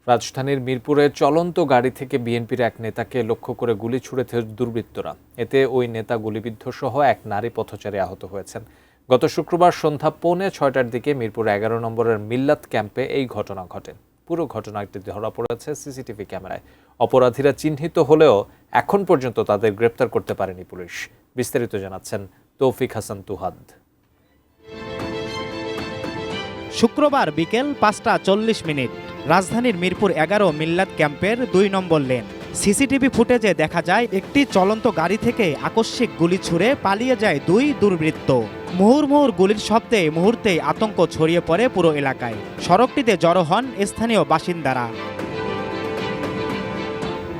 রাজধানীর মিরপুরে চলন্ত গাড়ি থেকে বিএনপির এক নেতাকে লক্ষ্য করে গুলি ছুড়েছে দুর্বৃত্তরা। এতে ওই নেতা গুলিবিদ্ধ সহ এক নারী পথচারী আহত হয়েছেন। গত শুক্রবার সন্ধ্যা 6:45টার দিকে মিরপুর 11 নম্বরের মিল্লাত ক্যাম্পে এই ঘটনা ঘটে। পুরো ঘটনাটি ধরা পড়েছে সিসিটিভি ক্যামেরায়। অপরাধীরা চিহ্নিত হলেও এখন পর্যন্ত তাদের গ্রেপ্তার করতে পারেনি পুলিশ। বিস্তারিত জানাচ্ছেন তৌফিক হাসান তুহাদ। শুক্রবার বিকেল 5:40 রাজধানীর মিরপুর 11 মিল্লাত ক্যাম্পের 2 নম্বর লেন। সিসিটিভি ফুটেজে দেখা যায় একটি চলন্ত গাড়ি থেকে আকস্মিক গুলি ছুড়ে পালিয়ে যায় 2 দুর্বৃত্ত। মুহুর্মুহুর গুলির শব্দে মুহূর্তেই আতঙ্ক ছড়িয়ে পড়ে পুরো এলাকায়। সড়কটিতে জড়ো হন স্থানীয় বাসিন্দারা।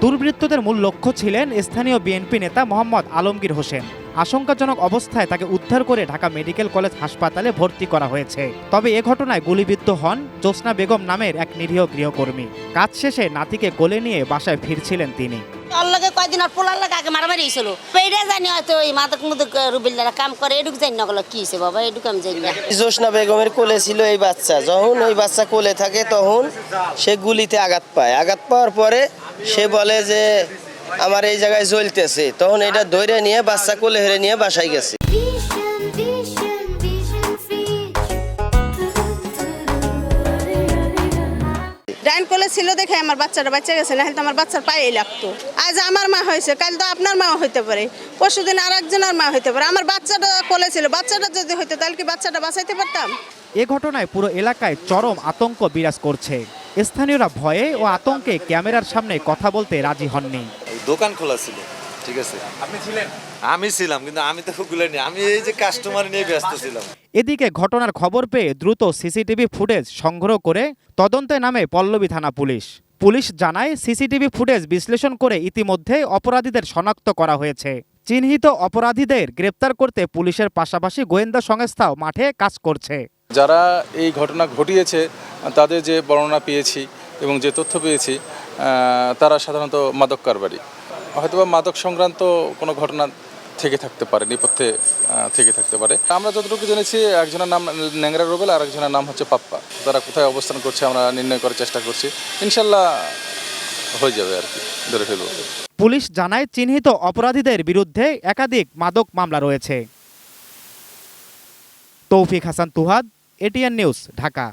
দুর্বৃত্তদের মূল লক্ষ্য ছিলেন স্থানীয় বিএনপি নেতা মোহাম্মদ আলমগীর হোসেন। আশঙ্কাজনক অবস্থায় তাকে উদ্ধার করে ঢাকা মেডিকেল কলেজ হাসপাতালে ভর্তি করা হয়েছে। তবে এ ঘটনায় গুলিবিদ্ধ হন জোসনা বেগম নামের এক নিরীহ গৃহকর্মী। কাজ শেষে নাতিকে কোলে নিয়ে বাসায় ফিরছিলেন তিনি। আল্লাহকে কয়দিন আর পোলার লাগে আগে মারামারি হয়েছিল। পেড়ে জানি হয়তো ওই মাদক মুদক রুবিল্লারা কাম করে এডুক জানি না গেলো কি হয়েছে বাবা এডুক আমি জানি না। জোসনা বেগমের কোলে ছিল এই বাচ্চা। যখন ওই বাচ্চা কোলে থাকে তখন সে গুলিতে আঘাত পায়। আঘাত পাওয়ার পরে সে বলে যে আমার এই জায়গায় জ্বলতেছে, তখন এটা ধরে নিয়ে বাচ্চা কোলে হেরে নিয়ে বাসায় গেছে। ডাইন কোলে ছিল দেখে আমার বাচ্চাটা বাচ্চা গেছে, না হলে তো আমার বাচ্চার পায়েই লাগতো। আজ আমার মা হয়েছে, কাল তো আপনার মা হইতে পারে, পরশুদিন আর একজনের মা হইতে পারে। আমার বাচ্চাটা কোলে ছিল, বাচ্চাটা যদি হইতো তাহলে কি বাচ্চাটা বাঁচাইতে পারতাম? এ ঘটনায় পুরো এলাকায় চরম আতঙ্ক বিরাজ করছে। স্থানীয়রা ভয়ে ও আতঙ্কে ক্যামেরার সামনে কথা বলতে রাজি হননি। দোকান খোলা ছিল, ঠিক আছে। আপনি ছিলেন? আমি ছিলাম, কিন্তু আমি তো খুলিনি। আমি এই যে কাস্টমার নিয়ে ব্যস্ত ছিলাম। এদিকে ঘটনার খবর পেয়ে দ্রুত সিসিটিভি ফুটেজ সংগ্রহ করে তদন্তে নামে পল্লবী থানা পুলিশ। পুলিশ জানায় সিসিটিভি ফুটেজ বিশ্লেষণ করে ইতিমধ্যে অপরাধীদের শনাক্ত করা হয়েছে। চিহ্নিত অপরাধীদের গ্রেপ্তার করতে পুলিশের পাশাপাশি গোয়েন্দা সংস্থাও মাঠে কাজ করছে। যারা এই ঘটনা ঘটিয়েছে তাদের যে বর্ণনা পেয়েছি এবং যে তথ্য পেয়েছি, তারা সাধারণত মাদক কারবারি, হয়তোবা মাদক সংক্রান্ত কোনো ঘটনা থেকে থাকতে পারে, নেপথ্যে থেকে থাকতে পারে। আমরা যতটুকু জেনেছি একজনের নাম ন্যাংরা রুবেল আর একজনের নাম হচ্ছে পাপ্পা। তারা কোথায় অবস্থান করছে আমরা নির্ণয় করার চেষ্টা করছি। ইনশাল্লাহ হয়ে যাবে আর কি, ধরে ফেলব। পুলিশ জানায় চিহ্নিত অপরাধীদের বিরুদ্ধে একাধিক মাদক মামলা রয়েছে। তৌফিক হাসান তুহাদ, এটিএন নিউজ, ঢাকা।